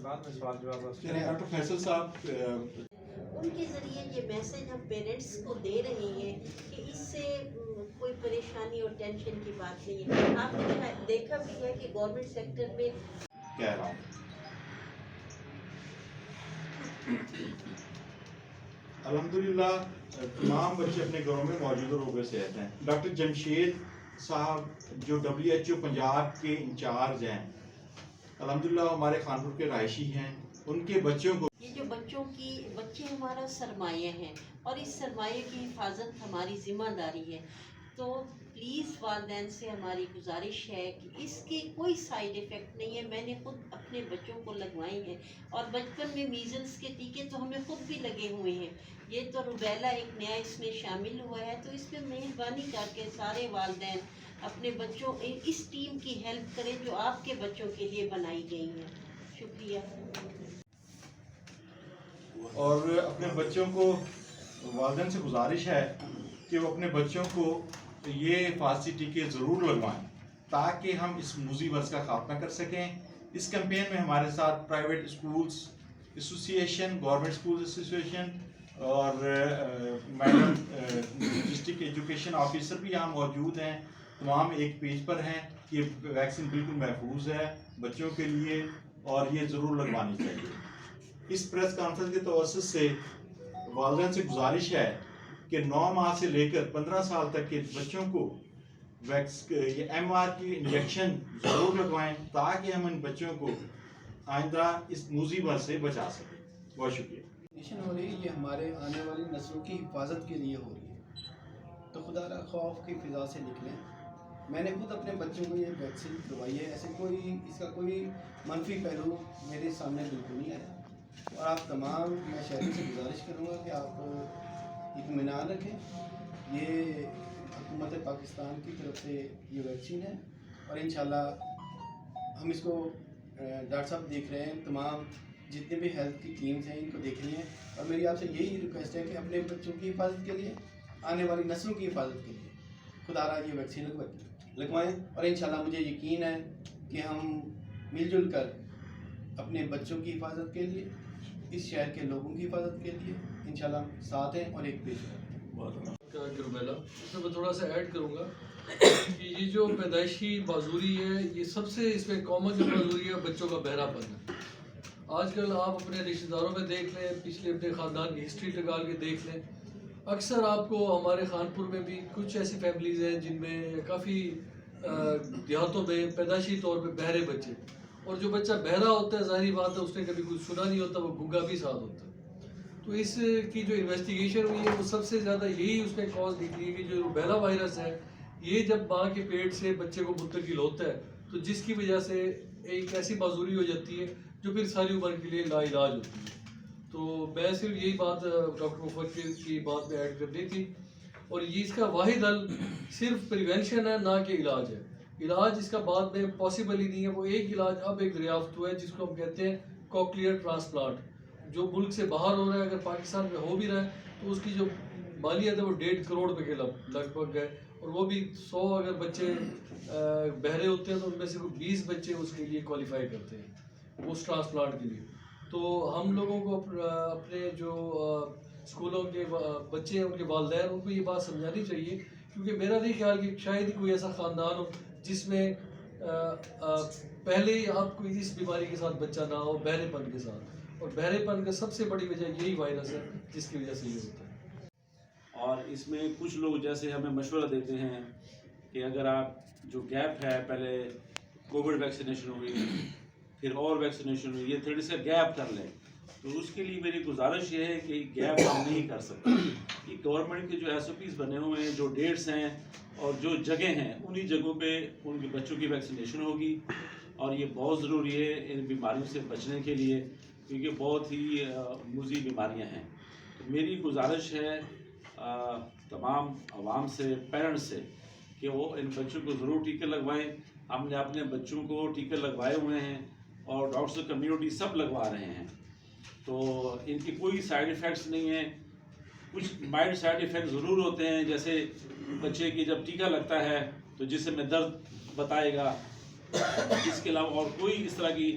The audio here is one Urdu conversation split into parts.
بعد میں سوال جواب ڈاکٹر فیصل صاحب ان کے ذریعے یہ میسج ہم پیرنٹس کو دے رہے ہیں کہ اس سے کوئی پریشانی اور ٹینشن کی بات نہیں ہے. آپ نے دیکھا بھی ہے کہ گورنمنٹ سیکٹر میں کہہ رہا ہوں الحمدللہ تمام بچے اپنے گھروں میں موجود اور روبے صحت ہیں. ڈاکٹر جمشید صاحب جو WHO پنجاب کے انچارج ہیں الحمدللہ ہمارے خانپور کے رہائشی ہیں. ان کے بچوں کو یہ جو بچے ہمارا سرمایہ ہیں اور اس سرمایہ کی حفاظت ہماری ذمہ داری ہے. تو پلیز والدین سے ہماری گزارش ہے کہ اس کے کوئی سائیڈ ایفیکٹ نہیں ہے. میں نے خود اپنے بچوں کو لگوائی ہیں اور بچپن میں میزلس کے ٹیکے تو ہمیں خود بھی لگے ہوئے ہیں. یہ تو روبیلا ایک نیا اس میں شامل ہوا ہے. تو اس میں مہربانی کر کے سارے والدین اپنے بچوں اس ٹیم کی ہیلپ کریں جو آپ کے بچوں کے لیے بنائی گئی ہے. شکریہ. اور اپنے بچوں کو والدین سے گزارش ہے کہ وہ اپنے بچوں کو یہ حفاظتی ٹیکے ضرور لگوائیں تاکہ ہم اس موذی مرض کا خاتمہ کر سکیں. اس کیمپین میں ہمارے ساتھ private schools association, government schools association اور میڈم ڈسٹرکٹ ایجوکیشن آفیسر بھی یہاں موجود ہیں. تمام ایک پیج پر ہیں. یہ ویکسین بالکل محفوظ ہے بچوں کے لیے اور یہ ضرور لگوانی چاہیے. اس پریس کانفرنس کے توسط سے والدین سے گزارش ہے کہ 9 ماہ سے لے کر 15 سال تک کے بچوں کو یہ MR کی انجیکشن ضرور لگوائیں تاکہ ہم ان بچوں کو آئندہ اس موذی مرض سے بچا سکیں. بہت شکریہ. ویکسینیشن ہو رہی ہے یہ ہمارے آنے والی نسلوں کی حفاظت کے لیے ہو رہی ہے. تو خدا را خوف کی فضا سے نکلیں. میں نے خود اپنے بچوں کو یہ ویکسین کروائی ہے. ایسے اس کا کوئی منفی پہلو میرے سامنے بالکل نہیں آیا. اور آپ تمام میں شہری سے گزارش کروں گا کہ آپ اطمینان رکھیں. یہ حکومت پاکستان کی طرف سے یہ ویکسین ہے اور انشاءاللہ ہم اس کو ڈاکٹر صاحب دیکھ رہے ہیں. تمام جتنے بھی ہیلتھ کی ٹیمز ہیں ان کو دیکھ رہی ہیں. اور میری آپ سے یہی ریکویسٹ ہے کہ اپنے بچوں کی حفاظت کے لیے، آنے والی نسلوں کی حفاظت کے لیے خدا را یہ ویکسین لگوائیں. اور انشاءاللہ مجھے یقین ہے کہ ہم مل جل کر اپنے بچوں کی حفاظت کے لیے، اس شہر کے لوگوں کی حفاظت کے لیے انشاءاللہ ساتھ ہیں اور ایک پیش ہیں. روبیلا اس میں تھوڑا سا ایڈ کروں گا کہ یہ جو پیدائشی معذوری ہے یہ سب سے اس میں کامن جو معذوری ہے بچوں کا بہرا پن ہے. آج کل آپ اپنے رشتہ داروں میں دیکھ لیں، پچھلے اپنے خاندان کی ہسٹری نکال کے دیکھ لیں. اکثر آپ کو ہمارے خانپور میں بھی کچھ ایسی فیملیز ہیں جن میں کافی دیہاتوں میں پیدائشی طور پہ بہرے بچے، اور جو بچہ بہرا ہوتا ہے ظاہری بات ہے اس نے کبھی کچھ سنا نہیں ہوتا، وہ گنگا بھی ساتھ ہوتا ہے. تو اس کی جو انویسٹیگیشن ہوئی ہے وہ سب سے زیادہ یہی اس میں کاز نکلی ہے کہ جو روبیلا وائرس ہے یہ جب ماں کے پیٹ سے بچے کو منتقل ہوتا ہے تو جس کی وجہ سے ایک ایسی معذوری ہو جاتی ہے جو پھر ساری عمر کے لیے لا علاج ہوتی ہے. تو میں صرف یہی بات ڈاکٹر مفکر کی بات میں ایڈ کرنی تھی. اور یہ اس کا واحد حل صرف پریونشن ہے، نہ کہ علاج ہے. علاج اس کا بعد میں پاسبل ہی نہیں ہے. وہ ایک علاج اب ایک دریافت ہوا ہے جس کو ہم کہتے ہیں کوکلیئر ٹرانسپلانٹ، جو ملک سے باہر ہو رہا ہے. اگر پاکستان میں ہو بھی رہا ہے تو اس کی جو مالیت ہے وہ 1.5 کروڑ روپے کے لگ بھگ ہے. اور وہ بھی 100 اگر بچے بہرے ہوتے ہیں تو ان میں سے 20 بچے اس کے لیے کوالیفائی کرتے ہیں اس ٹرانسپلانٹ کے لیے. تو ہم لوگوں کو اپنے جو اسکولوں کے بچے ہیں ان کے والدین ان کو یہ بات سمجھانی چاہیے، کیونکہ میرا نہیں خیال کہ شاید ہی کوئی ایسا خاندان ہو جس میں پہلے ہی آپ کو اس بیماری کے ساتھ بچہ نہ ہو بہرے پن کے ساتھ. اور بہرے پن کا سب سے بڑی وجہ یہی وائرس ہے جس کی وجہ سے یہ ہوتا ہے. اور اس میں کچھ لوگ جیسے ہمیں مشورہ دیتے ہیں کہ اگر آپ جو گیپ ہے، پہلے کووڈ ویکسینیشن ہوئی پھر اور ویکسینیشن ہوئی، یہ تھوڑی سا گیپ کر لیں. تو اس کے لیے میری گزارش یہ ہے کہ گیپ ہم نہیں کر سکتے. یہ گورنمنٹ کے جو SOPs بنے ہوئے ہیں، جو ڈیٹس ہیں اور جو جگہ ہیں، انہی جگہوں پہ ان کے بچوں کی ویکسینیشن ہوگی. اور یہ بہت ضروری ہے ان بیماریوں سے بچنے کے لیے، کیونکہ بہت ہی موذی بیماریاں ہیں. تو میری گزارش ہے تمام عوام سے، پیرنٹس سے، کہ وہ ان بچوں کو ضرور ٹیکے لگوائیں. ہم نے اپنے بچوں کو ٹیکے لگوائے ہوئے ہیں اور ڈاکٹرز کمیونٹی سب لگوا رہے ہیں. تو ان کی کوئی سائیڈ ایفیکٹس نہیں ہیں. کچھ مائلڈ سائیڈ ایفیکٹ ضرور ہوتے ہیں، جیسے بچے کی جب ٹیکہ لگتا ہے تو جسم میں درد بتائے گا. اس کے علاوہ اور کوئی اس طرح کی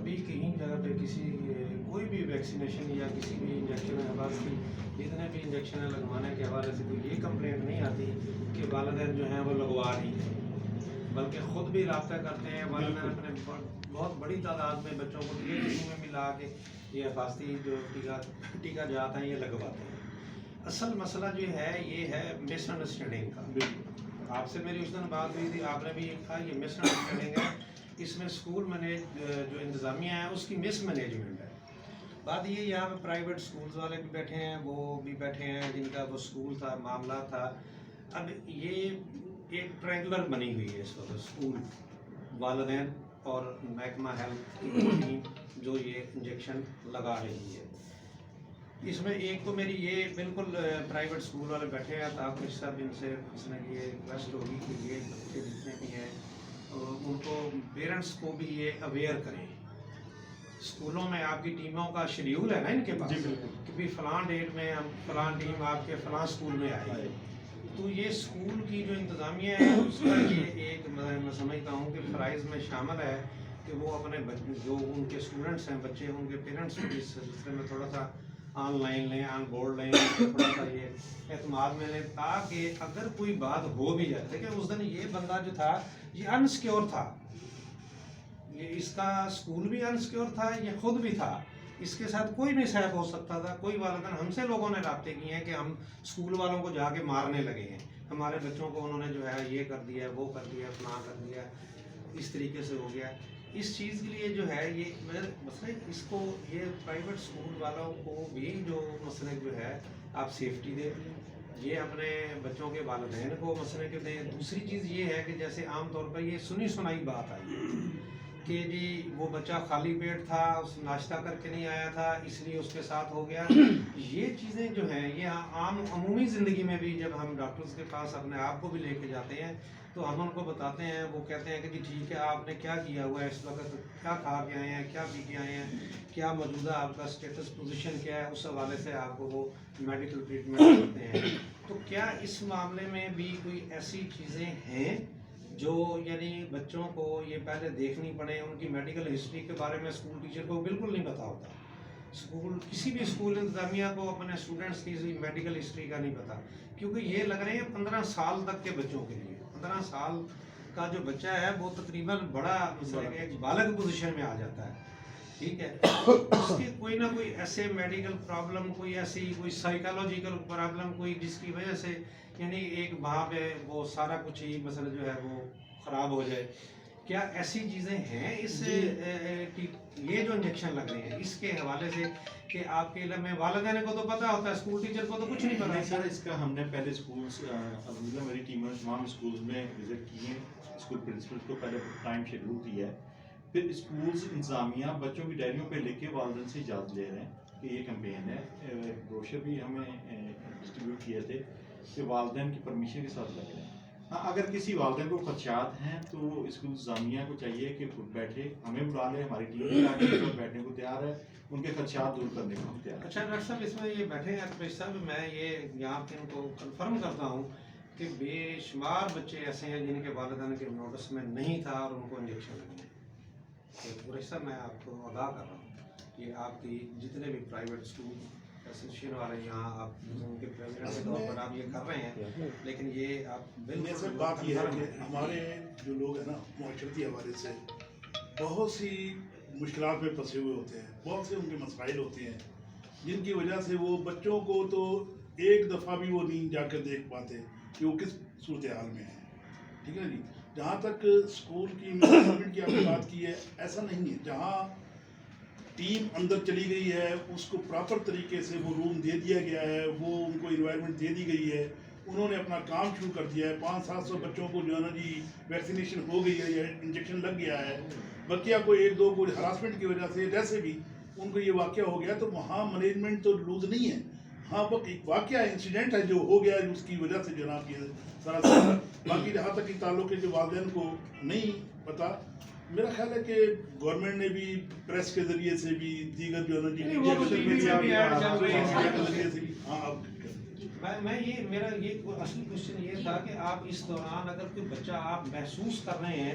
کبھی کہیں جگہ پہ کسی کوئی بھی ویکسینیشن یا کسی بھی انجیکشن کے حوالے سے جتنے بھی انجیکشن لگوانے کے حوالے سے کوئی یہ کمپلینٹ نہیں آتی کہ والدین جو ہیں وہ لگوا نہیں ہیں، بلکہ خود بھی رابطہ کرتے ہیں والدین اپنے بہت بڑی تعداد میں بچوں کو یہ ٹیم میں ملا کے یہ حفاظتی جو ٹیکہ جاتا ہے یہ لگواتے ہیں۔ اصل مسئلہ جو ہے یہ ہے مس انڈرسٹینڈنگ کا۔ آپ سے میری اس دن بات ہوئی تھی، آپ نے بھی کہا یہ مس انڈرسٹینڈنگ ہے، اس میں اسکول جو انتظامیہ ہے اس کی مس مینجمنٹ ہے۔ بات یہ یہاں پہ پرائیویٹ سکولز والے بھی بیٹھے ہیں، وہ بھی بیٹھے ہیں جن کا وہ سکول تھا، معاملہ تھا۔ اب یہ ایک ٹرائنگولر بنی ہوئی ہے اس وقت اسکول، والدین اور محکمہ ہیلتھ کی ٹیم جو یہ انجیکشن لگا رہی ہے۔ اس میں ایک تو میری یہ بالکل پرائیویٹ اسکول والے بیٹھے ہیں، تو آپ سب ان سے پوچھنے کی یہ ریکویسٹ ہوگی کہ یہ بچے جتنے بھی ہیں ان کو پیرنٹس کو بھی یہ اویئر کریں۔ اسکولوں میں آپ کی ٹیموں کا شیڈیول ہے نا ان کے پاس کہ بھی فلاں ڈیٹ میں ہم فلاں ٹیم آپ کے فلاں اسکول میں آئے گی، تو یہ اسکول کی جو انتظامیہ ہے اس کا یہ ایک میں سمجھتا ہوں کہ فرائض میں شامل ہے کہ وہ اپنے جو ان کے اسٹوڈنٹس ہیں بچے، ان کے پیرنٹس کو اس سلسلے میں تھوڑا سا آن لائن لیں، آن بورڈ لیں، تھوڑا سا یہ اعتماد میں لیں، تاکہ اگر کوئی بات ہو بھی جائے۔ دیکھیں اس دن یہ بندہ جو تھا یہ انسیکیور تھا، یہ اس کا اسکول بھی انسیکیور تھا، یہ خود بھی تھا، اس کے ساتھ کوئی بھی سیف ہو سکتا تھا۔ کوئی والدین ہم سے لوگوں نے رابطے کیے ہیں کہ ہم اسکول والوں کو جا کے مارنے لگے ہیں، ہمارے بچوں کو انہوں نے جو ہے یہ کر دیا، وہ کر دیا، فلاں کر دیا، اس طریقے سے ہو گیا۔ اس چیز کے لیے جو ہے یہ مسئلہ اس کو یہ پرائیویٹ اسکول والوں کو بھی جو مسئلہ جو ہے آپ سیفٹی دیں، یہ اپنے بچوں کے والدین کو مسئلے کے دیں۔ دوسری چیز یہ ہے کہ جیسے عام طور پر یہ سنی سنائی بات آئی ہے کہ جی وہ بچہ خالی پیٹ تھا، اس ناشتہ کر کے نہیں آیا تھا اس لیے اس کے ساتھ ہو گیا۔ یہ چیزیں جو ہیں یہ عام عمومی زندگی میں بھی جب ہم ڈاکٹرز کے پاس اپنے آپ کو بھی لے کے جاتے ہیں تو ہم ان کو بتاتے ہیں، وہ کہتے ہیں کہ جی ٹھیک ہے آپ نے کیا کیا ہوا ہے اس وقت، کیا کھا کے آئے ہیں، کیا پی کے آئے ہیں، کیا موجودہ آپ کا اسٹیٹس پوزیشن کیا ہے، اس حوالے سے آپ کو وہ میڈیکل ٹریٹمنٹ کرتے ہیں۔ تو کیا اس معاملے میں بھی کوئی ایسی چیزیں ہیں جو یعنی بچوں کو یہ پہلے دیکھنی پڑے؟ ان کی میڈیکل ہسٹری کے بارے میں اسکول ٹیچر کو بالکل نہیں پتہ ہوتا، کسی بھی اسکول انتظامیہ کو اپنے اسٹوڈنٹس کی میڈیکل ہسٹری کا نہیں پتہ، کیونکہ یہ لگ رہے ہیں 15 سال تک کے بچوں کے لیے۔ 15 سال کا جو بچہ ہے وہ تقریباً بڑا ایک بالغ پوزیشن میں آ جاتا ہے، ٹھیک ہے، اس کی کوئی نہ کوئی ایسے میڈیکل پرابلم، کوئی ایسی کوئی سائیکالوجیکل پرابلم کوئی جس کی وجہ سے یعنی ایک وہاں پہ وہ سارا کچھ ہی مسئلہ جو ہے وہ خراب ہو جائے۔ کیا ایسی چیزیں ہیں اس یہ جو انجیکشن لگ رہے ہیں اس کے حوالے سے کہ آپ کے علم میں؟ والدین کو تو پتہ ہوتا ہے، اسکول ٹیچر کو تو کچھ نہیں پتہ۔ نہیں سر، اس کا ہم نے پہلے اسکولس الحمدللہ میری ٹیم نے تمام اسکولس میں وزٹ کی ہیں، اسکول پرنسپل کو پہلے ٹائم شیڈول دیا ہے، پھر اسکولس انتظامیہ بچوں کی ڈائریوں پہ لکھ کے والدین سے اجازت لے رہے ہیں کہ یہ کمپین ہے۔ بروشر بھی ہمیں ڈسٹریبیوٹ کیے تھے کہ والدین کی پرمیشن کے ساتھ لگ رہے ہیں۔ ہاں اگر کسی والدین کو خدشات ہیں تو اسکول انتظامیہ کو چاہیے کہ خود بیٹھے، ہمیں بلا لے، ہماری ٹیم بھی آگے بیٹھنے کو تیار ہے، ان کے خدشات دور کرنے کو تیار ہے۔ اچھا ڈاکٹر صاحب، اس میں یہ بیٹھے ہیں ارپیش صاحب، میں یہ یہاں پہ ان کو کنفرم کرتا ہوں کہ بے شمار بچے ایسے ہیں جن کے والدین کے نوٹس میں نہیں تھا اور ان کو انجیکشن لگے ہیں۔ قریش صاحب میں آپ کو آگاہ کر رہا ہوں کہ آپ کی جتنے بھی پرائیویٹ اسکول ایسوسیشن والے یہاں آپ ان کے پریزیڈنٹ کے طور پر آپ یہ کر رہے ہیں، لیکن یہ آپ بالکل بات یہ ہے کہ ہمارے جو لوگ ہیں نا معاشرتی حوالے سے بہت سی مشکلات میں پھنسے ہوئے ہوتے ہیں، بہت سے ان کے مسائل ہوتے ہیں جن کی وجہ سے وہ بچوں کو تو ایک دفعہ بھی وہ نہیں جا کر دیکھ پاتے کہ وہ کس صورتحال میں ہیں، ٹھیک ہے جی۔ جہاں تک اسکول کی مینجمنٹ کی آپ نے بات کی ہے، ایسا نہیں ہے، جہاں ٹیم اندر چلی گئی ہے اس کو پراپر طریقے سے وہ روم دے دیا گیا ہے، وہ ان کو انوائرمنٹ دے دی گئی ہے، انہوں نے اپنا کام شروع کر دیا ہے، 500-700 بچوں کو جو ہے نا جی ویکسینیشن ہو گئی ہے یا انجیکشن لگ گیا ہے، بقیہ کوئی 1-2 کو ہراسمنٹ کی وجہ سے جیسے بھی ان کو یہ واقعہ ہو گیا، تو وہاں مینجمنٹ تو لوز نہیں ہے، ہاں وہ ایک واقعہ انسیڈنٹ ہے جو ہو گیا ہے، اس کی وجہ سے جناب یہ سارا باقی جہاں تک تعلق ہے جو والدین کو نہیں پتہ، میرا خیال ہے کہ گورنمنٹ نے بھی پریس کے ذریعے سے بھی دیگر جو ہے نا جی میں یہ میرا یہ اصلی کوشچن یہ تھا کہ آپ اس دوران اگر کوئی بچہ آپ محسوس کر رہے ہیں